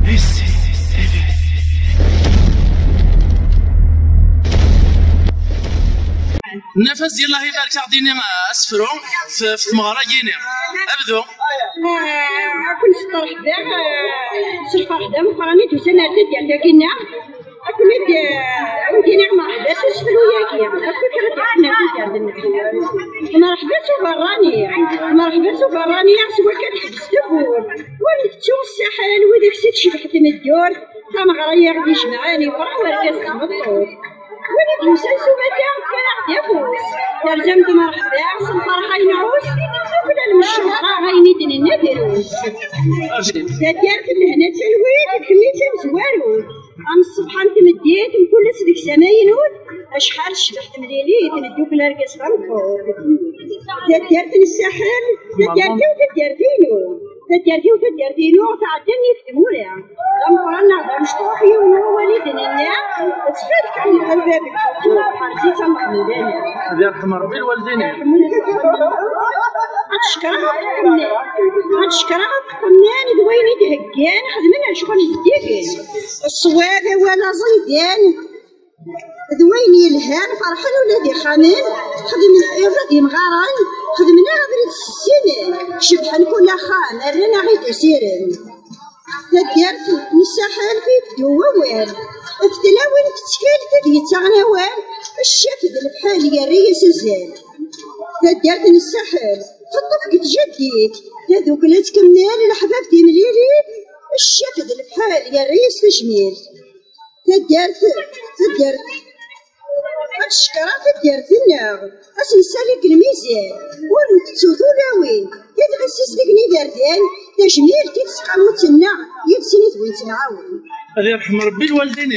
النفس ديال الله يبارك تعطيني اسفرو في المغاره كيني ابدو كنت طرح دا سرفه وحده مقراني دوسنا ديال داكينا كنت ودينا مرحبا سفرو ياكي كنت غادي عندنا مرحبا سفراني مرحبا سفراني سوا كنحبس دبور ولفتو الساحل وداك السيد شي بحث من الدور كنغريا غادي يجمعاني ورا وركز تمطور ولد مسلسل مدام كان يفوز ترجمت مرحبا الفرحة ينعوس ولا المشهورة غينيدن الندروس تدارت لهنا تلويد كميت مزوارود ام الصبح تمديت نقول لك سما ينود اشحال شبحت مليليت ندوك لاركس غنفور تدارت للساحل تدارتي وتدارتينو تدارتي وتدارتينو تعدني في تموريا غنقرانا غدا مشطوحي ونوالدنا الناع تفرق عن الباب حرزيت محمودانا الله يرحم ربي الوالدين غتشكرها قمنان دويني دهكان خدمنا شغل جديد الصوابع ولا زيدان دويني الهان فرحان ولادي خامن خدم ولادي مغارن خدمنا بريد السنين شبحن كل خام رانا غير تسيرن تدارت الساحل في دووال افتلاوين كتكال تدي تغنوال الشافد البحال يريس الزال تدارت الساحل خطف كتجديد هذوك اللي تكمل الحباب دي مليلي الشافد البحال يريس تجميل تدارت هادشكرا تدارت النار اسنسالك الميزان ونتسو ذولاوين يدغسس ديكني داردان تجميل كيتسقى وتسنع يبسيني وين تنعاون الله يرحم ربي الوالدين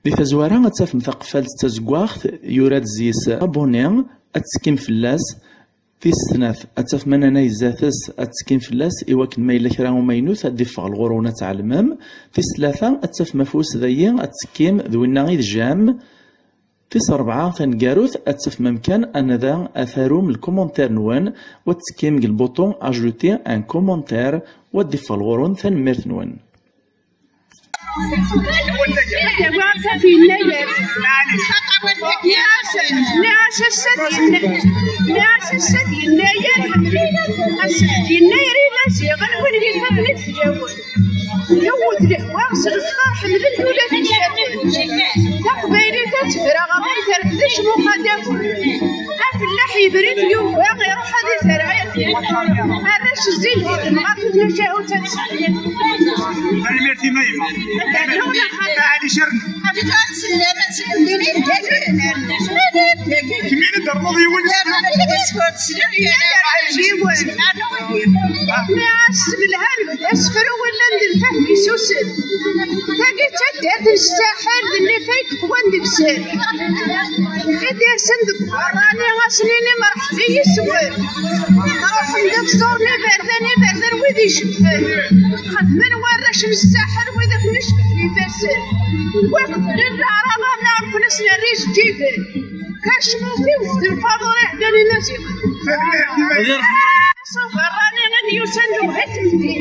دي تزوارا غتاف مثقفال تزكواخت يوراد زيس ابوني اتسكيم فلاس في السناف اتاف منانا يزاتس اتسكين فلاس ايواكن ما الا كرا وماينوث اديفغ الغرونه تاع المام في الثلاثه اتاف مفوس ذيين اتسكيم ذوينا غير جام في سربعه ثنقاروث اتاف ممكن ان ذا اثاروم الكومونتير نوان واتسكيم البوطون اجوتي ان كومونتير وديفغ الغرون ثنميرت نوان يود الهواء صغار حمل الولاد تقبيلي تتفرغ ما يترفدش مقدم الفلاح يبرد يوم باغي يروح هذه زرعيه هذاش الزين غاف نجاو تنسى انا ميرتي مايمه علي شرن ابيت سلامه سلميني كمين درمضي ونس اسكت سلمي عجيب ناس بالهرب اسفروا ولا الفهم يسوسن تاقي تدات الساحل اللي فيك وندك سير إذا صندوق راني غاسنيني مرحبي يسوي نروح ندك صورني بردن ويدي شفن خدمن وراش من الساحل وذاك نشبه لي فاسر وقت للعرب نعرف نسنا الريش جيفن كاشمو في وسط الفضل يحداني ناسي راني غادي يسندو هتمدي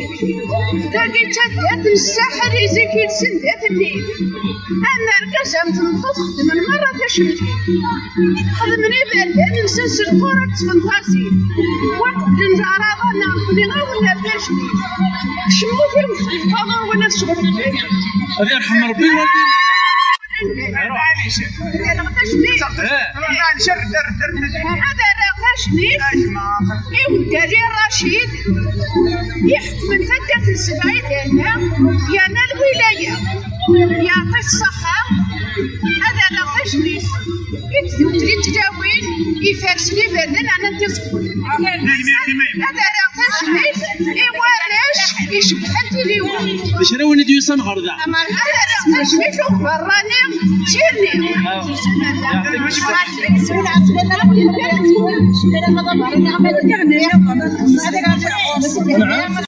تاقي تدات الساحل يزيكي تسندات الليل انا رقصم تنطط خدم المرة تشمتي خدمني بردان نسنس الكرة تفنطاسي وقت العرب نعرف لي غاونا باشني شمو في وسط الفضل وانا شغل الله يرحم ربي الوالدين هذا ناقشني يودي رشيد يحكم فتة السبعين يا نا الولاية يعطيك الصحة هذا ناقشني يتدوتلي تجاوين يفرسني بدن أنا نتصفل هذا ناقشني يوارش يشبه التليون شراوني ديوسان غردا هذا ناقشني شوف براني شيرني يعني